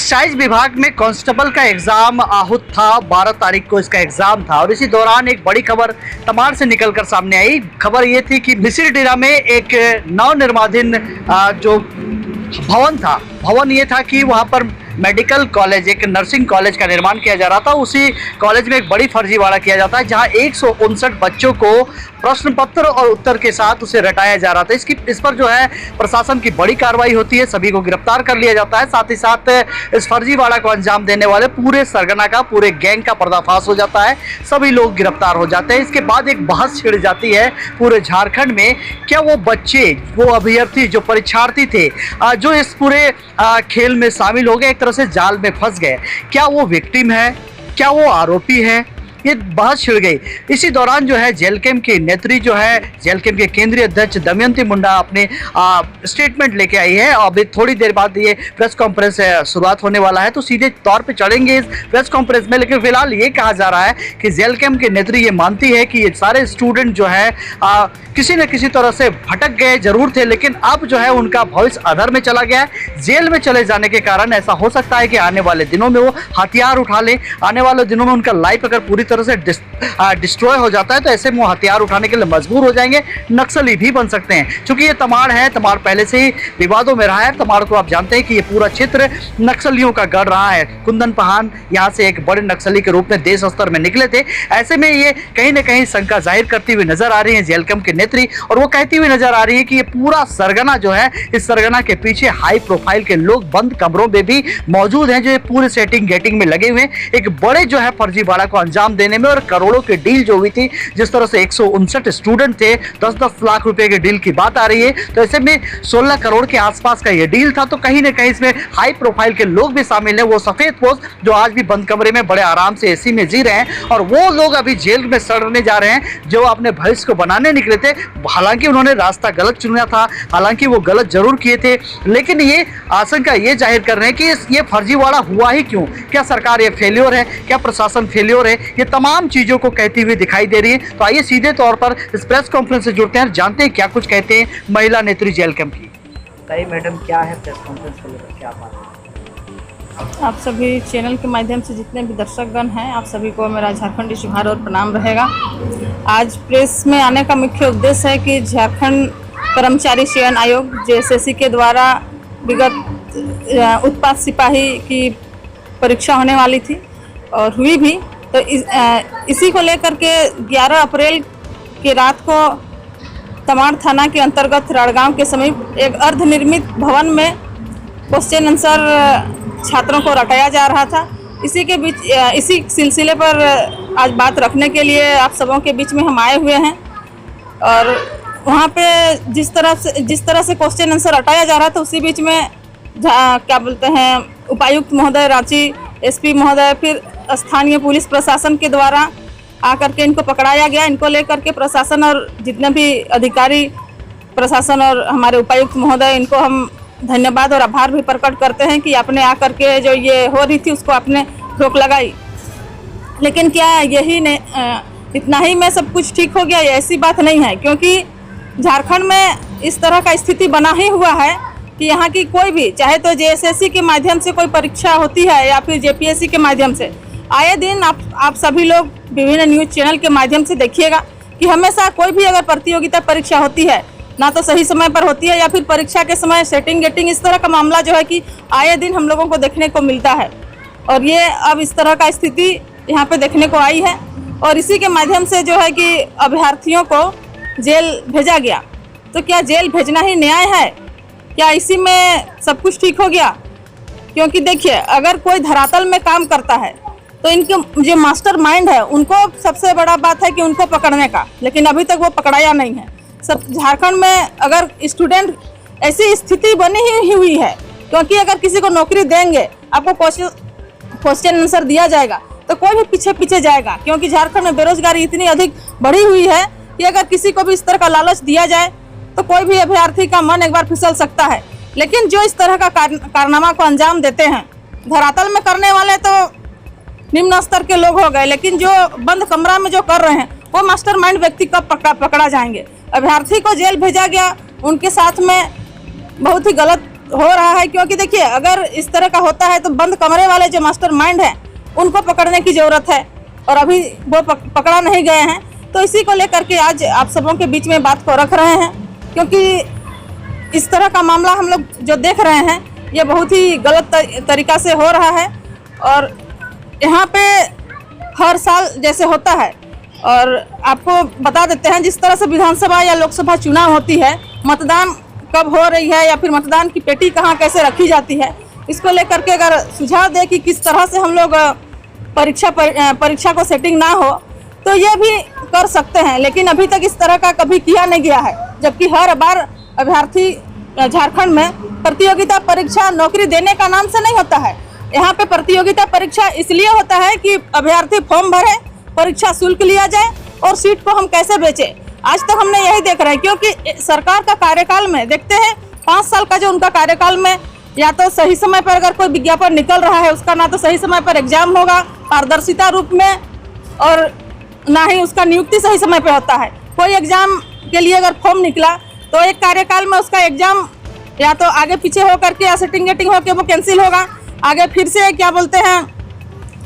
Excise विभाग में constable का एग्जाम आहूत था। 12 तारीख को इसका एग्जाम था और इसी दौरान एक बड़ी खबर तमाड़ से निकलकर सामने आई। खबर ये थी कि मिसिर डेरा में एक नवनिर्माणाधीन जो भवन ये था कि वहाँ पर मेडिकल कॉलेज, एक नर्सिंग कॉलेज का निर्माण किया जा रहा था। उसी कॉलेज में एक बड़ी फर्जीवाड़ा किया जाता है जहां 159 बच्चों को प्रश्न पत्र और उत्तर के साथ उसे रटाया जा रहा था। इस पर जो है प्रशासन की बड़ी कार्रवाई होती है, सभी को गिरफ्तार कर लिया जाता है। साथ ही साथ इस फर्जीवाड़ा को अंजाम देने वाले पूरे सरगना का, पूरे गैंग का पर्दाफाश हो जाता है, सभी लोग गिरफ्तार हो जाते हैं। इसके बाद एक बहस छिड़ जाती है पूरे झारखंड में, क्या वो बच्चे, वो अभ्यर्थी, जो परीक्षार्थी थे, जो इस पूरे खेल में शामिल हो गए, एक तरह से जाल में फंस गए, क्या वो विक्टिम है, क्या वो आरोपी है? ये बहस छिड़ गई। इसी दौरान जो है जेल कैंप की नेत्री, जो है जेल कैंप के केंद्रीय अध्यक्ष दमयंती मुंडा, अपने स्टेटमेंट लेके आई है। अभी थोड़ी देर बाद ये प्रेस कॉन्फ्रेंस शुरुआत होने वाला है, तो सीधे तौर पे चढ़ेंगे इस प्रेस कॉन्फ्रेंस में। लेकिन फिलहाल ये कहा जा रहा है कि जेल कैंप की नेत्री ये मानती है कि ये सारे स्टूडेंट जो है किसी न किसी तरह से भटक गए जरूर थे, लेकिन अब जो है उनका भविष्य अधर में चला गया है। जेल में चले जाने के कारण ऐसा हो सकता है कि आने वाले दिनों में वो हथियार उठा ले। आने वाले दिनों में उनका लाइफ अगर पूरी तरह से डिस्ट्रॉय हो जाता है तो ऐसे में वो हथियार उठाने के लिए मजबूर हो जाएंगे, नक्सली भी बन सकते हैं। क्योंकि ये तमाड़ है, तमाड़ पहले से ही विवादों में रहा है। तमाड़ को आप जानते हैं कि ये पूरा क्षेत्र नक्सलियों का गढ़ रहा है। कुंदन पहान यहाँ से एक बड़े नक्सली के रूप में देश स्तर में निकले थे। ऐसे में ये कहीं ना कहीं शंका जाहिर करती हुई नजर आ रही है जेल कैंप की नेत्री, और वो कहती हुई नजर आ रही है कि ये पूरा सरगना जो है, इस सरगना के पीछे हाई प्रोफाइल के लोग बंद कमरों में भी मौजूद हैं, जो ये पूरे सेटिंग गेटिंग में लगे हुए हैं एक बड़े जो है फर्जीवाड़ा को अंजाम देने में। और करोड़ों की डील जो हुई थी, जिस तरह से 159 स्टूडेंट थे, 10-10 लाख रुपए की डील की बात आ रही है, तो ऐसे में 16 करोड़ के आसपास का ये डील था। तो कहीं ना कहीं इसमें हाई प्रोफाइल के लोग भी शामिल हैं, वो सफेद पोश जो आज भी बंद कमरे में बड़े आराम से एसी में जी रहे हैं, और वो लोग अभी जेल में सड़ने जा रहे हैं जो अपने भविष्य को बनाने निकले थे। हालांकि उन्होंने रास्ता गलत चुना था, हालांकि वो गलत जरूर किए थे, लेकिन ये आशंका ये जाहिर कर रहे हैं कि ये फर्जीवाड़ा हुआ ही क्यों? क्या सरकार ये फेल्योर है? क्या प्रशासन फेल्योर है? ये तमाम चीजों को कहती हुई दिखाई दे रही है। तो आइए सीधे तौर पर इस प्रेस कॉन्फ्रेंस से जुड़ते हैं, जानते हैं क्या कुछ कहते हैं महिला नेत्री जेल कैंप की। बताइए मैडम, क्या है प्रेस कॉन्फ्रेंस को लेकर, क्या बात है? आप सभी चैनल के माध्यम से जितने भी दर्शकगण हैं, आप सभी को मेरा झारखंडी शुभार और प्रणाम रहेगा। आज प्रेस में आने का मुख्य उद्देश्य है कि झारखंड कर्मचारी चयन आयोग जेएसएससी के द्वारा विगत उत्पाद सिपाही की परीक्षा होने वाली थी और हुई भी, तो इसी को लेकर के 11 अप्रैल की रात को तमाड़ थाना के अंतर्गत राड़गांव के समीप एक अर्धनिर्मित भवन में क्वेश्चन आंसर छात्रों को रटाया जा रहा था। इसी सिलसिले पर आज बात रखने के लिए आप सबों के बीच में हम आए हुए हैं। और वहाँ पे जिस तरह से क्वेश्चन आंसर रटाया जा रहा था, उसी बीच में क्या बोलते हैं, उपायुक्त महोदय रांची, एसपी महोदय, फिर स्थानीय पुलिस प्रशासन के द्वारा आकर के इनको पकड़ाया गया। इनको लेकर के प्रशासन और जितने भी अधिकारी प्रशासन और हमारे उपायुक्त महोदय, इनको हम धन्यवाद और आभार भी प्रकट करते हैं कि आपने आकर के जो ये हो रही थी उसको आपने रोक लगाई। लेकिन क्या यही ने इतना ही में सब कुछ ठीक हो गया? ऐसी बात नहीं है, क्योंकि झारखंड में इस तरह का स्थिति बना ही हुआ है कि यहाँ की कोई भी, चाहे तो जेएसएससी के माध्यम से कोई परीक्षा होती है या फिर जेपीएससी के माध्यम से, आए दिन आप सभी लोग विभिन्न न्यूज़ चैनल के माध्यम से देखिएगा कि हमेशा कोई भी अगर प्रतियोगिता परीक्षा होती है, ना तो सही समय पर होती है या फिर परीक्षा के समय सेटिंग गेटिंग, इस तरह का मामला जो है कि आए दिन हम लोगों को देखने को मिलता है। और ये अब इस तरह का स्थिति यहाँ पे देखने को आई है, और इसी के माध्यम से जो है कि अभ्यर्थियों को जेल भेजा गया। तो क्या जेल भेजना ही न्याय है? क्या इसी में सब कुछ ठीक हो गया? क्योंकि देखिए, अगर कोई धरातल में काम करता है तो इनके जो मास्टर माइंड है, उनको सबसे बड़ा बात है कि उनको पकड़ने का, लेकिन अभी तक वो पकड़ाया नहीं है। सब झारखंड में अगर स्टूडेंट, ऐसी स्थिति बनी ही हुई है, क्योंकि अगर किसी को नौकरी देंगे, आपको क्वेश्चन आंसर दिया जाएगा, तो कोई भी पीछे पीछे जाएगा। क्योंकि झारखंड में बेरोजगारी इतनी अधिक बढ़ी हुई है कि अगर किसी को भी इस तरह का लालच दिया जाए तो कोई भी अभ्यर्थी का मन एक बार फिसल सकता है। लेकिन जो इस तरह का कारनामा को अंजाम देते हैं, धरातल में करने वाले तो निम्न स्तर के लोग हो गए, लेकिन जो बंद कमरा में जो कर रहे हैं वो मास्टरमाइंड व्यक्ति कब पकड़ा जाएंगे? अभ्यर्थी को जेल भेजा गया, उनके साथ में बहुत ही गलत हो रहा है, क्योंकि देखिए अगर इस तरह का होता है तो बंद कमरे वाले जो मास्टर माइंड हैं उनको पकड़ने की ज़रूरत है, और अभी वो पकड़ा नहीं गए हैं। तो इसी को लेकर के आज आप सबों के बीच में बात को रख रहे हैं, क्योंकि इस तरह का मामला हम लोग जो देख रहे हैं ये बहुत ही गलत तरीका से हो रहा है। और यहाँ पे हर साल जैसे होता है, और आपको बता देते हैं जिस तरह से विधानसभा या लोकसभा चुनाव होती है, मतदान कब हो रही है या फिर मतदान की पेटी कहाँ कैसे रखी जाती है, इसको लेकर के अगर सुझाव दे कि किस तरह से हम लोग परीक्षा को सेटिंग ना हो तो ये भी कर सकते हैं, लेकिन अभी तक इस तरह का कभी किया नहीं गया है। जबकि हर बार अभ्यर्थी झारखंड में प्रतियोगिता परीक्षा नौकरी देने का नाम से नहीं होता है। यहाँ पे प्रतियोगिता परीक्षा इसलिए होता है कि अभ्यर्थी फॉर्म भरे, परीक्षा शुल्क लिया जाए और सीट को हम कैसे बेचें। आज तक हमने यही देख रहे हैं, क्योंकि सरकार का कार्यकाल में देखते हैं 5 साल का जो उनका कार्यकाल में या तो सही समय पर अगर कोई विज्ञापन निकल रहा है उसका ना तो सही समय पर एग्जाम होगा पारदर्शिता रूप में, और ना ही उसका नियुक्ति सही समय पर होता है। कोई एग्जाम के लिए अगर फॉर्म निकला तो एक कार्यकाल में उसका एग्जाम या तो आगे पीछे हो करके या सेटिंग गेटिंग होकर वो कैंसिल होगा, आगे फिर से क्या बोलते हैं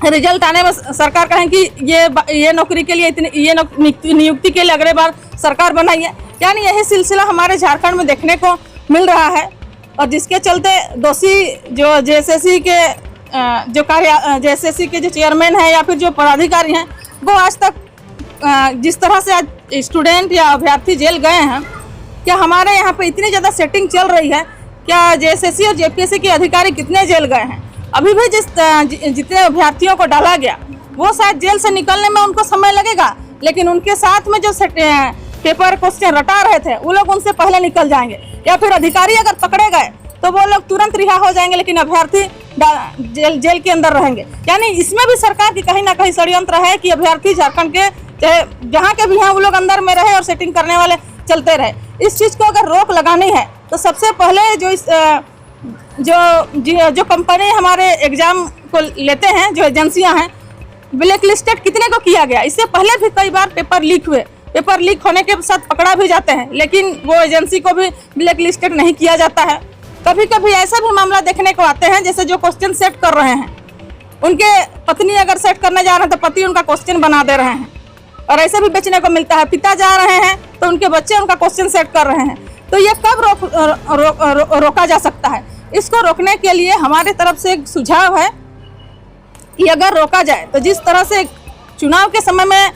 रिजल्ट आने में सरकार कहें कि ये नौकरी के लिए इतनी ये नियुक्ति के लिए अगले बार सरकार बनाई है। यानी यही सिलसिला हमारे झारखंड में देखने को मिल रहा है, और जिसके चलते दोषी जो जेएसएससी के जो चेयरमैन हैं या फिर जो पदाधिकारी हैं वो आज तक जिस तरह से आज स्टूडेंट या अभ्यर्थी जेल गए हैं, क्या हमारे यहाँ पे इतनी ज़्यादा सेटिंग चल रही है, क्या जेएसएससी और जेपीएससी के अधिकारी कितने जेल गए हैं? अभी भी जितने अभ्यर्थियों को डाला गया वो शायद जेल से निकलने में उनको समय लगेगा, लेकिन उनके साथ में जो पेपर क्वेश्चन रटा रहे थे वो लोग उनसे पहले निकल जाएंगे, या फिर अधिकारी अगर पकड़े गए तो वो लोग तुरंत रिहा हो जाएंगे, लेकिन अभ्यर्थी जेल के अंदर रहेंगे। यानी इसमें भी सरकार की कहीं ना कहीं षड्यंत्र है कि अभ्यर्थी झारखंड के चाहे जहाँ के भी हैं वो लोग अंदर में रहे और सेटिंग करने वाले चलते रहे। इस चीज़ को अगर रोक लगानी है तो सबसे पहले जो कंपनी हमारे एग्जाम को लेते हैं, जो एजेंसियां हैं, ब्लैक लिस्टेड कितने को किया गया। इससे पहले भी कई बार पेपर लीक हुए, पेपर लीक होने के साथ पकड़ा भी जाते हैं, लेकिन वो एजेंसी को भी ब्लैक लिस्टेड नहीं किया जाता है। कभी कभी ऐसा भी मामला देखने को आते हैं जैसे जो क्वेश्चन सेट कर रहे हैं उनके पत्नी अगर सेट करने जा रहे हैं तो पति उनका क्वेश्चन बना दे रहे हैं, और ऐसे भी बेचने को मिलता है। पिता जा रहे हैं तो उनके बच्चे उनका क्वेश्चन सेट कर रहे हैं। तो ये कब रोका जा सकता है? इसको रोकने के लिए हमारे तरफ से एक सुझाव है कि अगर रोका जाए तो जिस तरह से चुनाव के समय में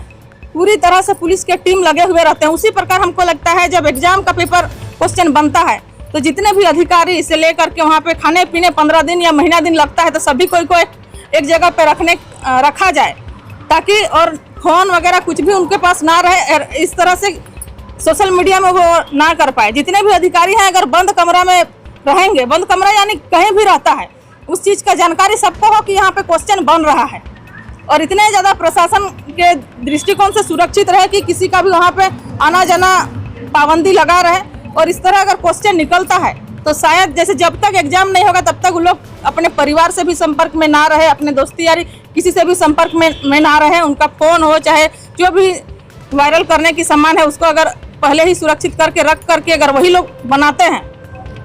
पूरी तरह से पुलिस के टीम लगे हुए रहते हैं, उसी प्रकार हमको लगता है जब एग्जाम का पेपर क्वेश्चन बनता है तो जितने भी अधिकारी इसे लेकर के वहाँ पे खाने पीने 15 दिन या महीना दिन लगता है, तो सभी को एक जगह पे रखा जाए, ताकि और फोन वगैरह कुछ भी उनके पास ना रहे, इस तरह से सोशल मीडिया में वो ना कर पाए। जितने भी अधिकारी हैं अगर बंद कमरा में रहेंगे, बंद कमरा यानी कहीं भी रहता है, उस चीज़ का जानकारी सबको हो कि यहाँ पे क्वेश्चन बन रहा है, और इतने ज़्यादा प्रशासन के दृष्टिकोण से सुरक्षित रहे कि किसी का भी वहाँ पे आना जाना पाबंदी लगा रहे। और इस तरह अगर क्वेश्चन निकलता है तो शायद जैसे जब तक एग्जाम नहीं होगा तब तक वो लोग अपने परिवार से भी संपर्क में ना रहे, अपने दोस्ती यारी किसी से भी संपर्क में ना रहे। उनका फ़ोन हो चाहे जो भी वायरल करने की सामान है उसको अगर पहले ही सुरक्षित करके रख करके अगर वही लोग बनाते हैं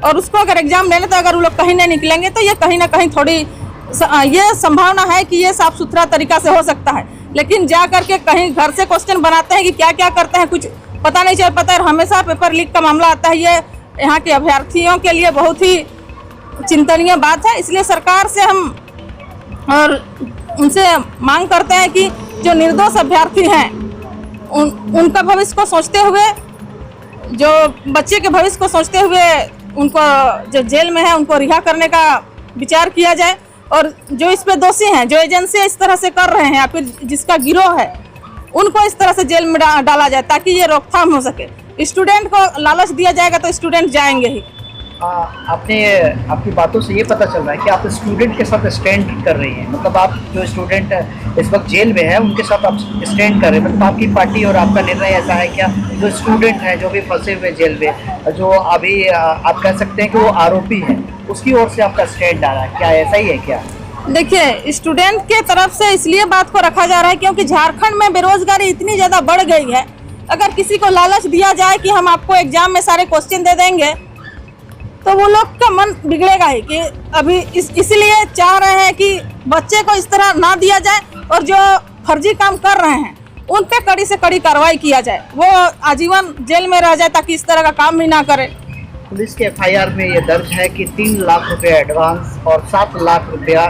और उसको अगर एग्जाम लेने तो अगर वो लोग कहीं नहीं निकलेंगे तो ये कहीं ना कहीं थोड़ी ये संभावना है कि ये साफ सुथरा तरीका से हो सकता है। लेकिन जा करके कहीं घर से क्वेश्चन बनाते हैं कि क्या क्या करते हैं कुछ पता नहीं चल पाता है। हमेशा पेपर लीक का मामला आता है, ये यहाँ के अभ्यर्थियों के लिए बहुत ही चिंतनीय बात है। इसलिए सरकार से हम और उनसे मांग करते हैं कि जो निर्दोष अभ्यर्थी हैं उनका भविष्य को सोचते हुए, जो बच्चे के भविष्य को सोचते हुए उनको जो जेल में है उनको रिहा करने का विचार किया जाए, और जो इस पे दोषी हैं, जो एजेंसी इस तरह से कर रहे हैं या फिर जिसका गिरोह है, उनको इस तरह से जेल में डाला जाए ताकि ये रोकथाम हो सके। स्टूडेंट को लालच दिया जाएगा तो स्टूडेंट जाएंगे ही। आपकी बातों से ये पता चल रहा है कि आप स्टूडेंट के साथ स्टैंड कर रही हैं, मतलब आप जो स्टूडेंट इस वक्त जेल में है उनके साथ आप स्टैंड कर रहे हैं। मतलब आपकी पार्टी और आपका निर्णय ऐसा है क्या, जो स्टूडेंट हैं जो भी फंसे हुए जेल में, जो अभी आप कह सकते हैं कि वो आरोपी है, उसकी ओर से आपका स्टैंड आ रहा है, क्या ऐसा ही है क्या? देखिए, स्टूडेंट के तरफ से इसलिए बात को रखा जा रहा है क्योंकि झारखंड में बेरोजगारी इतनी ज़्यादा बढ़ गई है। अगर किसी को लालच दिया जाए कि हम आपको एग्जाम में सारे क्वेश्चन दे देंगे तो वो लोग का मन बिगड़ेगा ही कि अभी इसलिए चाह रहे हैं कि बच्चे को इस तरह ना दिया जाए और जो फर्जी काम कर रहे हैं उन पे कड़ी से कड़ी कार्रवाई किया जाए, वो आजीवन जेल में रह जाए ताकि इस तरह का काम भी ना करे। पुलिस के एफआईआर में ये दर्ज है कि 3 लाख रुपए एडवांस और 7 लाख रुपया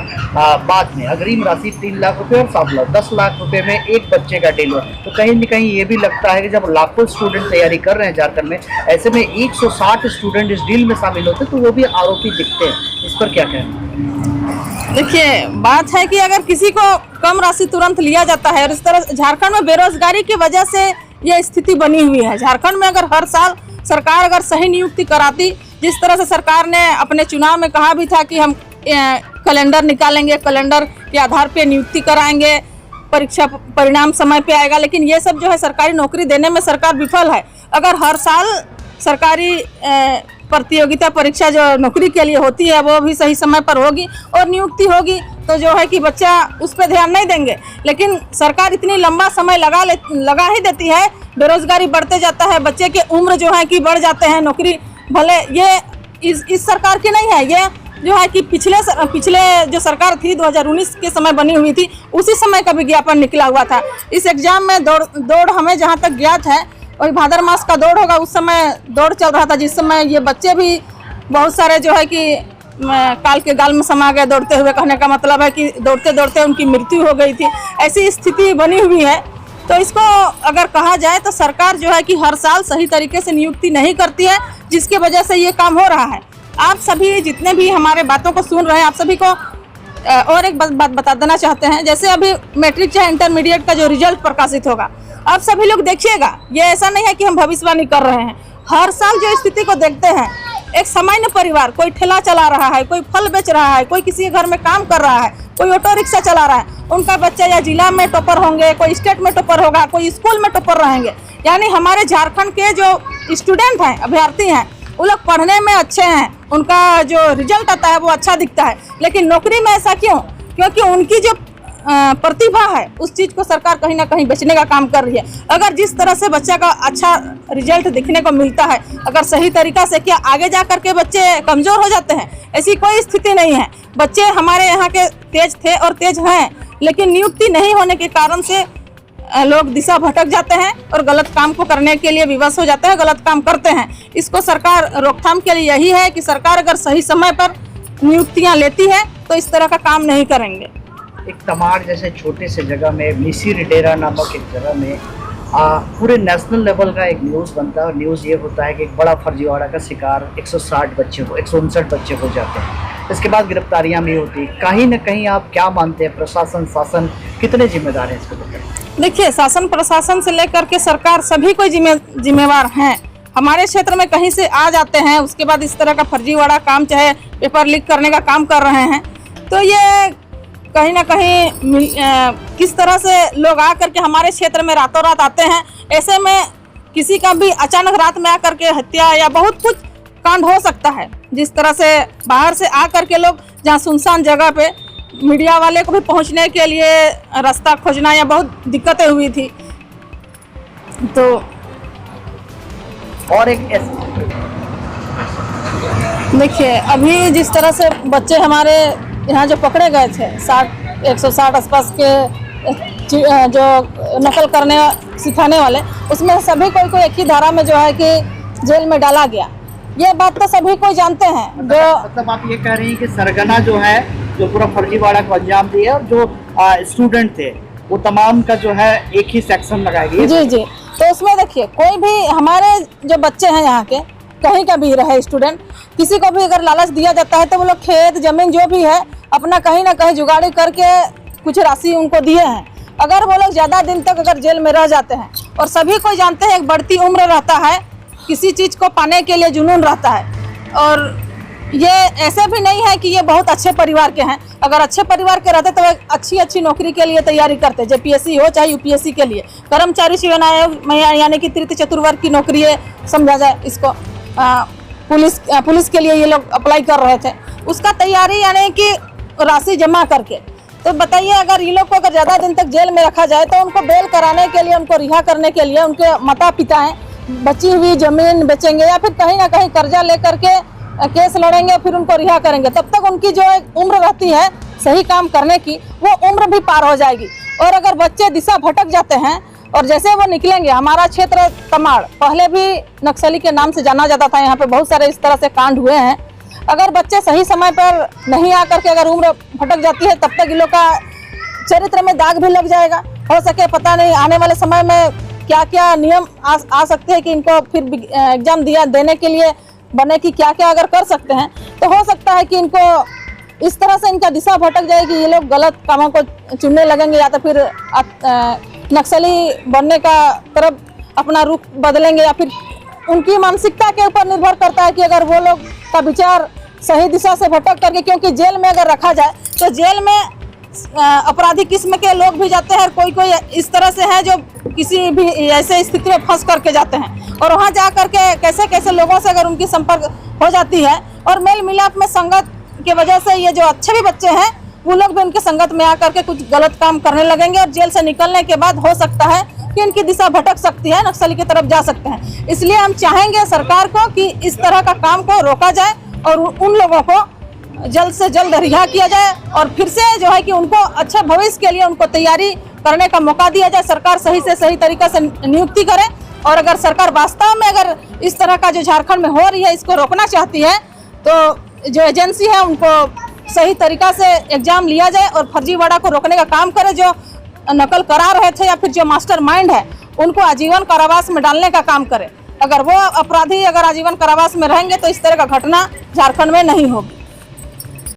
बाद में, अग्रिम राशि 3 लाख रुपए और 7 लाख 10 लाख रुपए में एक बच्चे का डील हुआ। तो कहीं न कहीं ये भी लगता है कि जब लाखों स्टूडेंट तैयारी कर रहे हैं झारखंड में, ऐसे में 160 स्टूडेंट इस डील में शामिल होते तो वो भी आरोपी दिखते हैं। इस पर क्या कहना? देखिए, बात है कि अगर किसी को कम राशि तुरंत लिया जाता है और इस तरह झारखंड में बेरोजगारी की वजह से ये स्थिति बनी हुई है। झारखंड में अगर हर साल सरकार अगर सही नियुक्ति कराती, जिस तरह से सरकार ने अपने चुनाव में कहा भी था कि हम कैलेंडर निकालेंगे, कैलेंडर के आधार पे नियुक्ति कराएंगे, परीक्षा परिणाम समय पे आएगा, लेकिन ये सब जो है सरकारी नौकरी देने में सरकार विफल है। अगर हर साल सरकारी प्रतियोगिता परीक्षा जो नौकरी के लिए होती है वो भी सही समय पर होगी और नियुक्ति होगी तो जो है कि बच्चा उस पर ध्यान नहीं देंगे। लेकिन सरकार इतनी लंबा समय लगा ही देती है, बेरोजगारी बढ़ते जाता है, बच्चे के उम्र जो है कि बढ़ जाते हैं, नौकरी भले ये इस सरकार की नहीं है, ये जो है कि पिछले जो सरकार थी 2019 के समय बनी हुई थी, उसी समय का विज्ञापन निकला हुआ था। इस एग्जाम में दौड़ हमें जहाँ तक ज्ञात है वही भादर मास का दौड़ होगा, उस समय दौड़ चल रहा था जिस समय ये बच्चे भी बहुत सारे जो है कि काल के गाल में समा गए दौड़ते हुए। कहने का मतलब है कि दौड़ते दौड़ते उनकी मृत्यु हो गई थी, ऐसी स्थिति बनी हुई है। तो इसको अगर कहा जाए तो सरकार जो है कि हर साल सही तरीके से नियुक्ति नहीं करती है, जिसकी वजह से ये काम हो रहा है। आप सभी जितने भी हमारे बातों को सुन रहे हैं, आप सभी को और एक बात बता देना चाहते हैं। जैसे अभी मैट्रिक चाहे इंटरमीडिएट का जो रिजल्ट प्रकाशित होगा, आप सभी लोग देखिएगा, ये ऐसा नहीं है कि हम भविष्यवाणी कर रहे हैं। हर साल जो स्थिति को देखते हैं, एक सामान्य परिवार, कोई ठेला चला रहा है, कोई फल बेच रहा है, कोई किसी के घर में काम कर रहा है, कोई ऑटो रिक्शा चला रहा है, उनका बच्चा या जिला में टॉपर होंगे, कोई स्टेट में टॉपर होगा, कोई स्कूल में टॉपर रहेंगे। यानी हमारे झारखंड के जो स्टूडेंट हैं, अभ्यर्थी हैं, वो लोग पढ़ने में अच्छे हैं, उनका जो रिजल्ट आता है वो अच्छा दिखता है। लेकिन नौकरी में ऐसा क्यों? क्योंकि उनकी जो प्रतिभा है उस चीज़ को सरकार कहीं ना कहीं बेचने का काम कर रही है। अगर जिस तरह से बच्चा का अच्छा रिजल्ट दिखने को मिलता है, अगर सही तरीका से, क्या आगे जा कर के बच्चे कमज़ोर हो जाते हैं? ऐसी कोई स्थिति नहीं है। बच्चे हमारे यहाँ के तेज थे और तेज हैं, लेकिन नियुक्ति नहीं होने के कारण से लोग दिशा भटक जाते हैं और गलत काम को करने के लिए विवश हो जाते हैं, गलत काम करते हैं। इसको सरकार रोकथाम के लिए यही है कि सरकार अगर सही समय पर नियुक्तियाँ लेती है तो इस तरह का काम नहीं करेंगे। एक तमाड़ जैसे छोटे से जगह में, मिसिर डेरा नामक एक जगह में पूरे नेशनल लेवल का एक न्यूज़ बनता है और न्यूज़ ये होता है कि एक बड़ा फर्जीवाड़ा का शिकार 159 बच्चे हो जाते हैं। इसके बाद गिरफ्तारियां भी होती। कहीं ना कहीं आप क्या मानते हैं, प्रशासन शासन कितने जिम्मेदार हैं इसको लेकर? देखिए, शासन प्रशासन से लेकर के सरकार सभी कोई जिम्मेवार हैं। हमारे क्षेत्र में कहीं से आ जाते हैं, उसके बाद इस तरह का फर्जीवाड़ा काम, चाहे पेपर लीक करने का काम कर रहे हैं, तो ये कहीं ना कहीं किस तरह से लोग आ करके हमारे क्षेत्र में रातों रात आते हैं। ऐसे में किसी का भी अचानक रात में आकर के हत्या या बहुत कुछ कांड हो सकता है। जिस तरह से बाहर से आ करके लोग, जहाँ सुनसान जगह पे मीडिया वाले को भी पहुंचने के लिए रास्ता खोजना या बहुत दिक्कतें हुई थी। तो और एक देखिए, अभी जिस तरह से बच्चे हमारे यहाँ जो पकड़े गए थे 160 आसपास के जो नकल करने सिखाने वाले, उसमें सभी कोई एक ही धारा में जो है कि जेल में डाला गया। ये बात तो सभी कोई जानते हैं। जो मतलब आप ये कह रही हैं कि सरगना जो है, जो पूरा फर्जीवाड़ा को अंजाम दिया, और जो स्टूडेंट थे वो तमाम का जो है एक ही सेक्शन लगाएगी। जी जी। तो उसमें देखिए, कोई भी हमारे जो बच्चे हैं यहाँ के, कहीं का भी रहे स्टूडेंट, किसी को भी अगर लालच दिया जाता है तो वो लोग खेत जमीन जो भी है अपना कहीं ना कहीं जुगाड़ी करके कुछ राशि उनको दिए हैं। अगर वो लोग ज़्यादा दिन तक अगर जेल में रह जाते हैं, और सभी कोई जानते हैं एक बढ़ती उम्र रहता है, किसी चीज़ को पाने के लिए जुनून रहता है, और ये ऐसे भी नहीं है कि ये बहुत अच्छे परिवार के हैं। अगर अच्छे परिवार के रहते तो अच्छी नौकरी के लिए तैयारी करते, जेपीएससी हो चाहे यूपीएससी के लिए। कर्मचारी सेवा आयोग यानी कि तृतीय चतुर्वर्ग की नौकरी समझा जाए इसको। पुलिस के लिए ये लोग अप्लाई कर रहे थे, उसका तैयारी यानी कि राशि जमा करके। तो बताइए, अगर ये लोग को अगर ज़्यादा दिन तक जेल में रखा जाए तो उनको बेल कराने के लिए, उनको रिहा करने के लिए उनके माता पिता हैं, बची हुई ज़मीन बेचेंगे या फिर कहीं ना कहीं कर्जा लेकर के केस लड़ेंगे फिर उनको रिहा करेंगे, तब तक उनकी जो एक उम्र रहती है सही काम करने की वो उम्र भी पार हो जाएगी। और अगर बच्चे दिशा भटक जाते हैं और जैसे वो निकलेंगे, हमारा क्षेत्र तमाड़ पहले भी नक्सली के नाम से जाना जाता था, यहाँ पे बहुत सारे इस तरह से कांड हुए हैं। अगर बच्चे सही समय पर नहीं आकर के अगर उम्र भटक जाती है तब तक इन लोग का चरित्र में दाग भी लग जाएगा। हो सके पता नहीं आने वाले समय में क्या क्या नियम आ सकते हैं कि इनको फिर एग्जाम देने के लिए बने की क्या क्या अगर कर सकते हैं तो हो सकता है कि इनको इस तरह से इनका दिशा भटक जाएगी, ये लोग गलत कामों को चुनने लगेंगे या तो फिर नक्सली बनने का तरफ अपना रुख बदलेंगे, या फिर उनकी मानसिकता के ऊपर निर्भर करता है कि अगर वो लोग का विचार सही दिशा से भटक करके, क्योंकि जेल में अगर रखा जाए तो जेल में अपराधी किस्म के लोग भी जाते हैं, कोई कोई इस तरह से है जो किसी भी ऐसे स्थिति में फंस करके जाते हैं और वहाँ जा करके कैसे कैसे लोगों से अगर उनकी संपर्क हो जाती है और मेल मिलाप में संगत की वजह से ये जो अच्छे भी बच्चे हैं वो लोग भी उनके संगत में आकर के कुछ गलत काम करने लगेंगे और जेल से निकलने के बाद हो सकता है कि इनकी दिशा भटक सकती है, नक्सली की तरफ जा सकते हैं। इसलिए हम चाहेंगे सरकार को कि इस तरह का काम को रोका जाए और उन लोगों को जल्द से जल्द रिहा किया जाए और फिर से जो है कि उनको अच्छे भविष्य के लिए उनको तैयारी करने का मौका दिया जाए। सरकार सही से सही तरीका से नियुक्ति करे और अगर सरकार वास्तव में अगर इस तरह का जो झारखंड में हो रही है इसको रोकना चाहती है तो जो एजेंसी है उनको सही तरीका से एग्जाम लिया जाए और फर्जीवाड़ा को रोकने का काम करे। जो नकल करा रहे थे या फिर जो मास्टर माइंड है उनको आजीवन कारावास में डालने का काम करे। अगर वो अपराधी अगर आजीवन कारावास में रहेंगे तो इस तरह का घटना झारखंड में नहीं होगी।